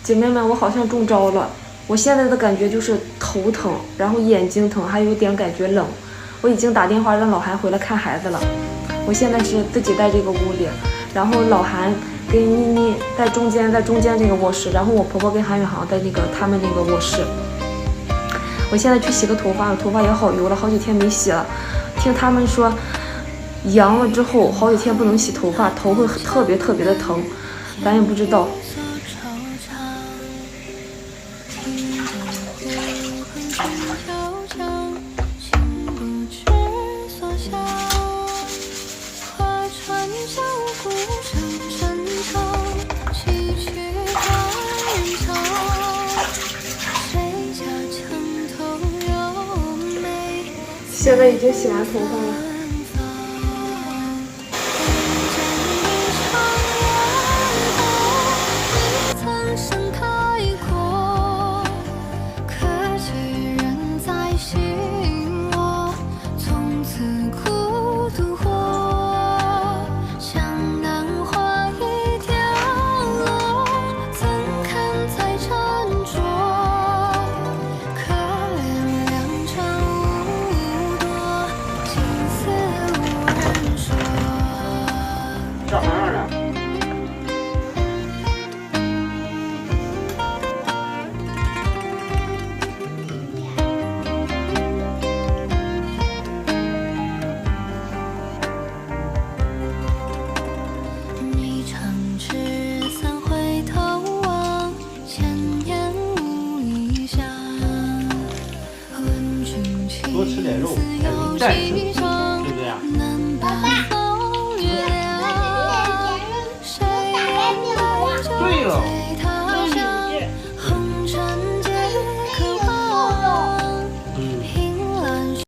姐妹们，我好像中招了。我现在的感觉就是头疼，然后眼睛疼，还有点感觉冷。我已经打电话让老韩回来看孩子了。我现在是自己在这个屋里，然后老韩跟妮妮在中间这个卧室，然后我婆婆跟韩宇航在他们那个卧室。我现在去洗个头发，我头发也好油了，好几天没洗了。听他们说，阳了之后好几天不能洗头发，头会特别的疼，咱也不知道。现在已经洗完头发了。多吃点肉，才能战胜。